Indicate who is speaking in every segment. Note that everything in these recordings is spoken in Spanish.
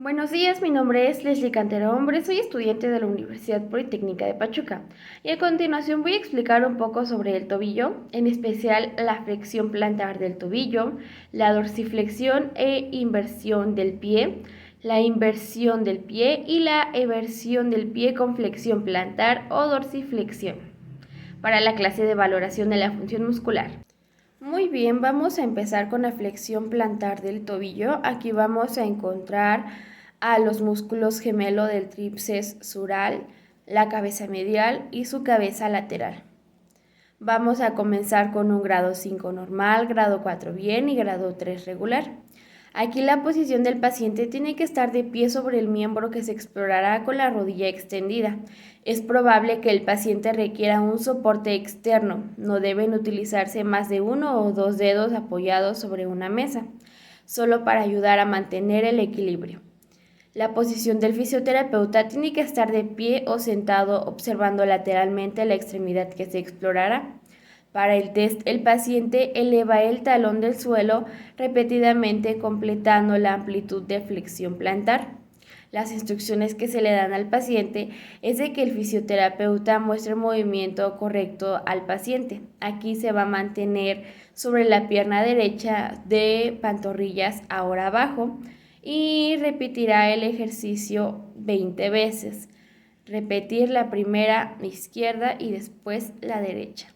Speaker 1: Buenos días, mi nombre es Leslie Cantero Hombre, soy estudiante de la Universidad Politécnica de Pachuca y a continuación voy a explicar un poco sobre el tobillo, en especial la flexión plantar del tobillo, la dorsiflexión e inversión del pie, la inversión del pie y la eversión del pie con flexión plantar o dorsiflexión, para la clase de valoración de la función muscular. Muy bien, vamos a empezar con la flexión plantar del tobillo. Aquí vamos a encontrar a los músculos gemelo del tríceps sural, la cabeza medial y su cabeza lateral. Vamos a comenzar con un grado 5 normal, grado 4 bien y grado 3 regular. Aquí la posición del paciente tiene que estar de pie sobre el miembro que se explorará con la rodilla extendida. Es probable que el paciente requiera un soporte externo. No deben utilizarse más de uno o dos dedos apoyados sobre una mesa, solo para ayudar a mantener el equilibrio. La posición del fisioterapeuta tiene que estar de pie o sentado observando lateralmente la extremidad que se explorará. Para el test, el paciente eleva el talón del suelo repetidamente completando la amplitud de flexión plantar. Las instrucciones que se le dan al paciente es de que el fisioterapeuta muestre el movimiento correcto al paciente. Aquí se va a mantener sobre la pierna derecha de pantorrillas ahora abajo y repetirá el ejercicio 20 veces. Repetir la primera izquierda y después la derecha.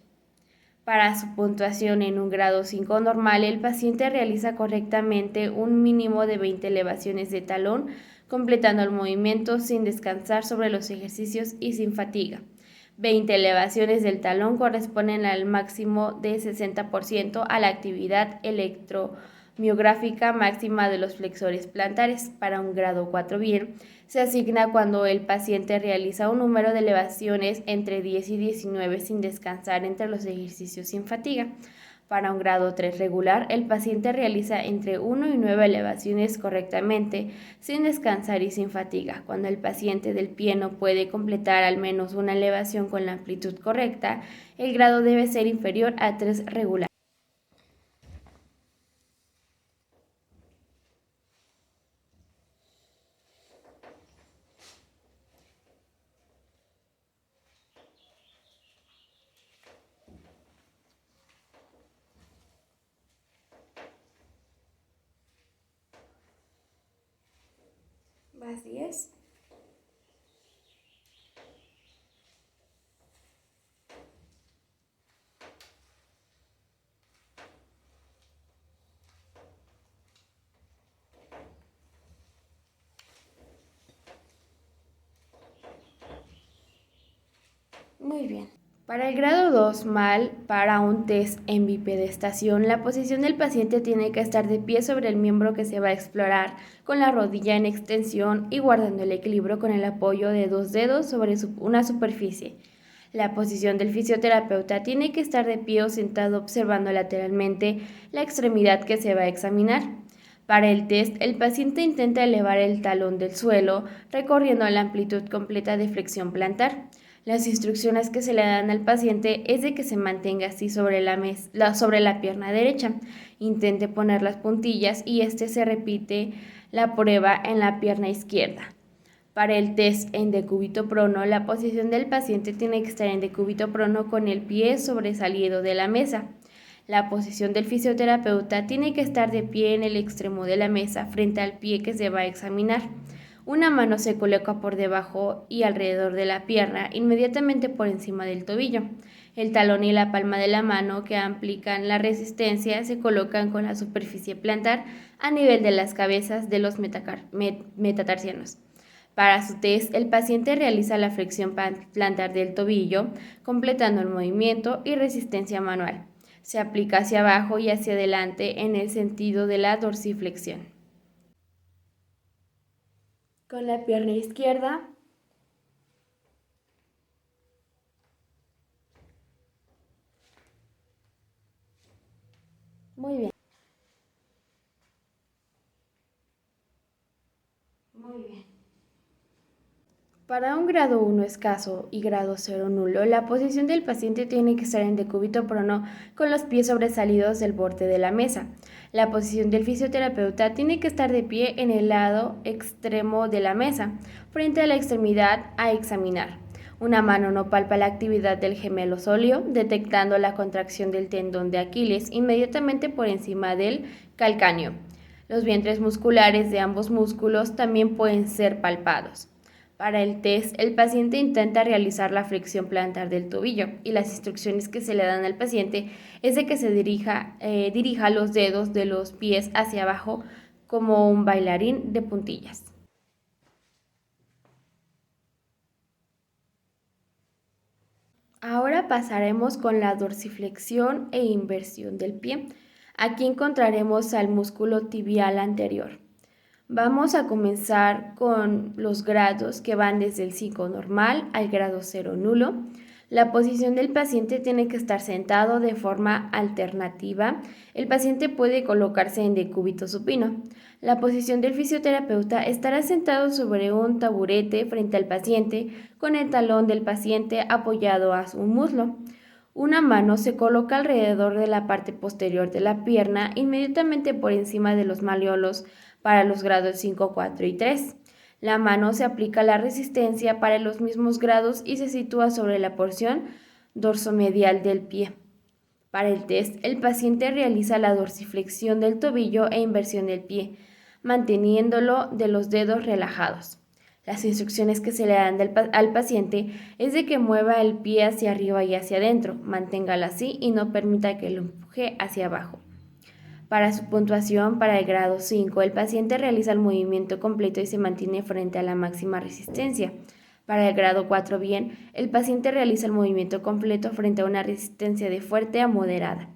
Speaker 1: Para su puntuación en un grado 5 normal, el paciente realiza correctamente un mínimo de 20 elevaciones de talón, completando el movimiento sin descansar sobre los ejercicios y sin fatiga. 20 elevaciones del talón corresponden al máximo de 60% a la actividad electromiográfica máxima de los flexores plantares. Para un grado 4 bien, se asigna cuando el paciente realiza un número de elevaciones entre 10 y 19 sin descansar entre los ejercicios sin fatiga. Para un grado 3 regular, el paciente realiza entre 1 y 9 elevaciones correctamente, sin descansar y sin fatiga. Cuando el paciente del pie no puede completar al menos una elevación con la amplitud correcta, el grado debe ser inferior a 3 regular. Más 10. Muy bien. Para el grado 2 mal, para un test en bipedestación, la posición del paciente tiene que estar de pie sobre el miembro que se va a explorar, con la rodilla en extensión y guardando el equilibrio con el apoyo de dos dedos sobre una superficie. La posición del fisioterapeuta tiene que estar de pie o sentado observando lateralmente la extremidad que se va a examinar. Para el test, el paciente intenta elevar el talón del suelo, recorriendo la amplitud completa de flexión plantar. Las instrucciones que se le dan al paciente es de que se mantenga así sobre sobre la pierna derecha. Intente poner las puntillas y se repite la prueba en la pierna izquierda. Para el test en decúbito prono, la posición del paciente tiene que estar en decúbito prono con el pie sobresalido de la mesa. La posición del fisioterapeuta tiene que estar de pie en el extremo de la mesa frente al pie que se va a examinar. Una mano se coloca por debajo y alrededor de la pierna, inmediatamente por encima del tobillo. El talón y la palma de la mano que aplican la resistencia se colocan con la superficie plantar a nivel de las cabezas de los metatarsianos. Para su test, el paciente realiza la flexión plantar del tobillo, completando el movimiento y resistencia manual. Se aplica hacia abajo y hacia adelante en el sentido de la dorsiflexión. Con la pierna izquierda, muy bien. Muy bien. Para un grado 1 escaso y grado 0 nulo, la posición del paciente tiene que estar en decúbito prono con los pies sobresalidos del borde de la mesa. La posición del fisioterapeuta tiene que estar de pie en el lado extremo de la mesa, frente a la extremidad a examinar. Una mano no palpa la actividad del gemelo sóleo, detectando la contracción del tendón de Aquiles inmediatamente por encima del calcáneo. Los vientres musculares de ambos músculos también pueden ser palpados. Para el test, el paciente intenta realizar la flexión plantar del tobillo y las instrucciones que se le dan al paciente es de que se dirija los dedos de los pies hacia abajo como un bailarín de puntillas. Ahora pasaremos con la dorsiflexión e inversión del pie. Aquí encontraremos al músculo tibial anterior. Vamos a comenzar con los grados que van desde el 5 normal al grado 0 nulo. La posición del paciente tiene que estar sentado de forma alternativa. El paciente puede colocarse en decúbito supino. La posición del fisioterapeuta estará sentado sobre un taburete frente al paciente con el talón del paciente apoyado a su muslo. Una mano se coloca alrededor de la parte posterior de la pierna, inmediatamente por encima de los malleolos para los grados 5, 4 y 3. La mano se aplica la resistencia para los mismos grados y se sitúa sobre la porción dorsomedial del pie. Para el test, el paciente realiza la dorsiflexión del tobillo e inversión del pie, manteniéndolo de los dedos relajados. Las instrucciones que se le dan al paciente es de que mueva el pie hacia arriba y hacia adentro, manténgalo así y no permita que lo empuje hacia abajo. Para su puntuación, para el grado 5, el paciente realiza el movimiento completo y se mantiene frente a la máxima resistencia. Para el grado 4 bien, el paciente realiza el movimiento completo frente a una resistencia de fuerte a moderada.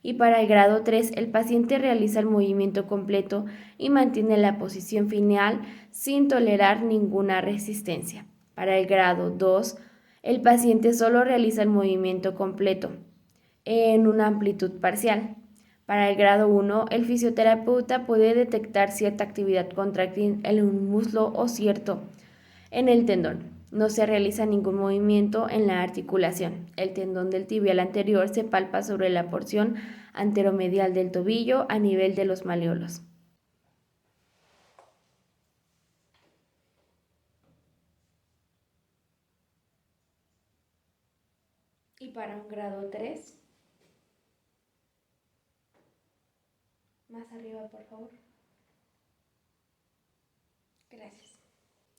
Speaker 1: Y para el grado 3, el paciente realiza el movimiento completo y mantiene la posición final sin tolerar ninguna resistencia. Para el grado 2, el paciente solo realiza el movimiento completo en una amplitud parcial. Para el grado 1, el fisioterapeuta puede detectar cierta actividad contráctil en un muslo o cierto en el tendón. No se realiza ningún movimiento en la articulación. El tendón del tibial anterior se palpa sobre la porción anteromedial del tobillo a nivel de los malleolos. Y para un grado 3, más arriba, por favor. Gracias.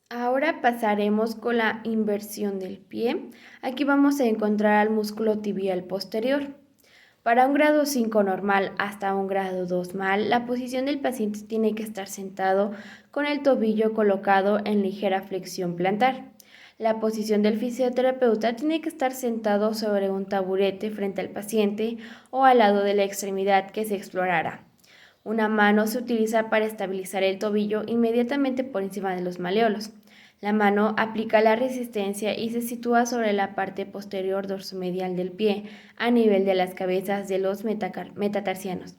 Speaker 1: Ahora pasaremos con la inversión del pie. Aquí vamos a encontrar al músculo tibial posterior. Para un grado 5 normal hasta un grado 2 mal, la posición del paciente tiene que estar sentado con el tobillo colocado en ligera flexión plantar. La posición del fisioterapeuta tiene que estar sentado sobre un taburete frente al paciente o al lado de la extremidad que se explorará. Una mano se utiliza para estabilizar el tobillo inmediatamente por encima de los malleolos. La mano aplica la resistencia y se sitúa sobre la parte posterior dorsomedial del pie, a nivel de las cabezas de los metatarsianos.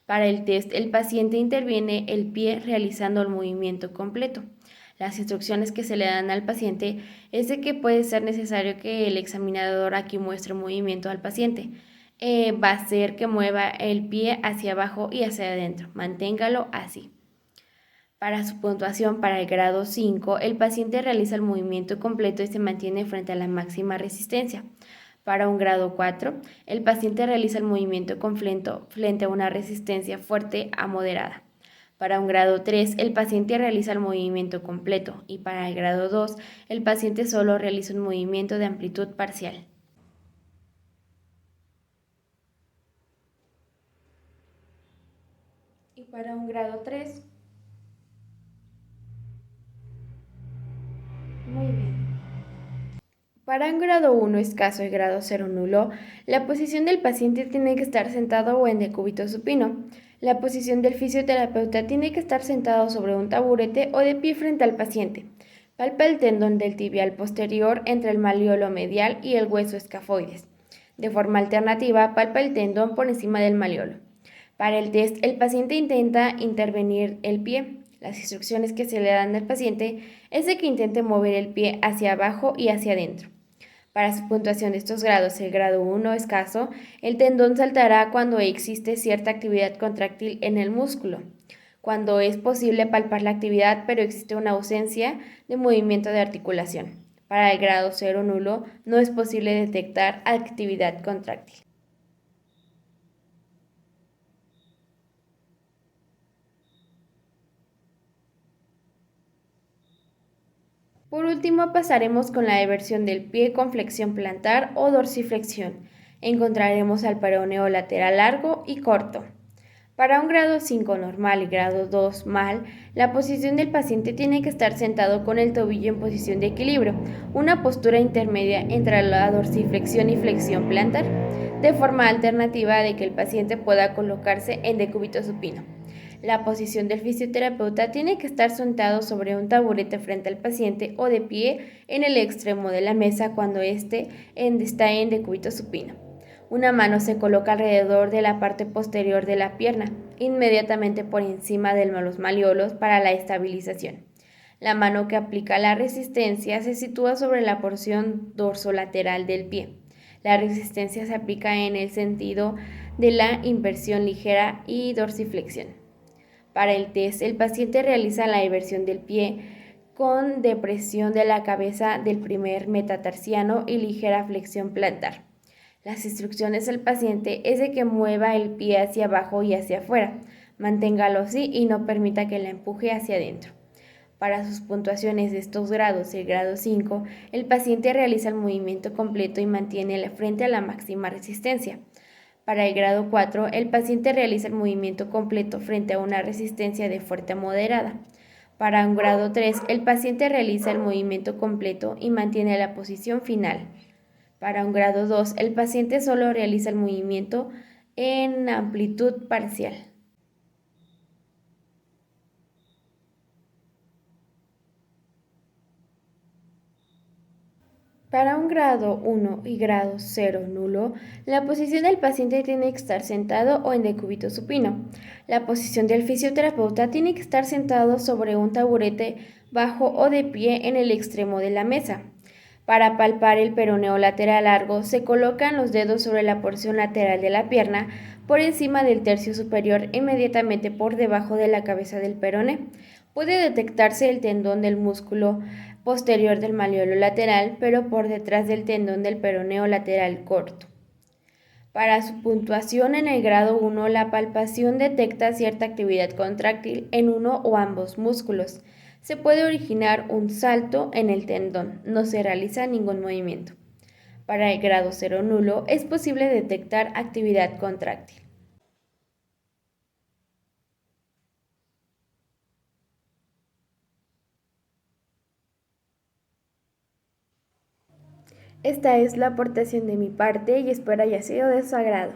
Speaker 1: Para el test, el paciente interviene el pie realizando el movimiento completo. Las instrucciones que se le dan al paciente es de que puede ser necesario que el examinador aquí muestre movimiento al paciente. Va a ser que mueva el pie hacia abajo y hacia adentro. Manténgalo así. Para su puntuación para el grado 5, el paciente realiza el movimiento completo y se mantiene frente a la máxima resistencia. Para un grado 4, el paciente realiza el movimiento completo frente a una resistencia fuerte a moderada. Para un grado 3, el paciente realiza el movimiento completo y para el grado 2, el paciente solo realiza un movimiento de amplitud parcial. Y para un grado 3, muy bien. Para un grado 1 escaso y grado 0 nulo, la posición del paciente tiene que estar sentado o en decúbito supino. La posición del fisioterapeuta tiene que estar sentado sobre un taburete o de pie frente al paciente. Palpa el tendón del tibial posterior entre el malleolo medial y el hueso escafoides. De forma alternativa, palpa el tendón por encima del malleolo. Para el test, el paciente intenta intervenir el pie. Las instrucciones que se le dan al paciente es de que intente mover el pie hacia abajo y hacia adentro. Para su puntuación de estos grados, el grado 1 escaso, el tendón saltará cuando existe cierta actividad contráctil en el músculo, cuando es posible palpar la actividad pero existe una ausencia de movimiento de articulación. Para el grado 0 nulo, no es posible detectar actividad contráctil. Por último, pasaremos con la eversión del pie con flexión plantar o dorsiflexión. Encontraremos al peroneo lateral largo y corto. Para un grado 5 normal y grado 2 mal, la posición del paciente tiene que estar sentado con el tobillo en posición de equilibrio, una postura intermedia entre la dorsiflexión y flexión plantar, de forma alternativa de que el paciente pueda colocarse en decúbito supino. La posición del fisioterapeuta tiene que estar sentado sobre un taburete frente al paciente o de pie en el extremo de la mesa cuando éste está en decúbito supino. Una mano se coloca alrededor de la parte posterior de la pierna, inmediatamente por encima de los malleolos para la estabilización. La mano que aplica la resistencia se sitúa sobre la porción dorsolateral del pie. La resistencia se aplica en el sentido de la inversión ligera y dorsiflexión. Para el test, el paciente realiza la eversión del pie con depresión de la cabeza del primer metatarsiano y ligera flexión plantar. Las instrucciones al paciente es de que mueva el pie hacia abajo y hacia afuera, manténgalo así y no permita que la empuje hacia adentro. Para sus puntuaciones de estos grados, el grado 5, el paciente realiza el movimiento completo y mantiene la frente a la máxima resistencia. Para el grado 4, el paciente realiza el movimiento completo frente a una resistencia de fuerte a moderada. Para un grado 3, el paciente realiza el movimiento completo y mantiene la posición final. Para un grado 2, el paciente solo realiza el movimiento en amplitud parcial. Para un grado 1 y grado 0 nulo, la posición del paciente tiene que estar sentado o en decúbito supino. La posición del fisioterapeuta tiene que estar sentado sobre un taburete bajo o de pie en el extremo de la mesa. Para palpar el peroneo lateral largo, se colocan los dedos sobre la porción lateral de la pierna, por encima del tercio superior, inmediatamente por debajo de la cabeza del peroné. Puede detectarse el tendón del músculo posterior del malleolo lateral, pero por detrás del tendón del peroneo lateral corto. Para su puntuación en el grado 1, la palpación detecta cierta actividad contráctil en uno o ambos músculos. Se puede originar un salto en el tendón, no se realiza ningún movimiento. Para el grado 0 nulo, es posible detectar actividad contráctil. Esta es la aportación de mi parte y espero haya sido de su agrado.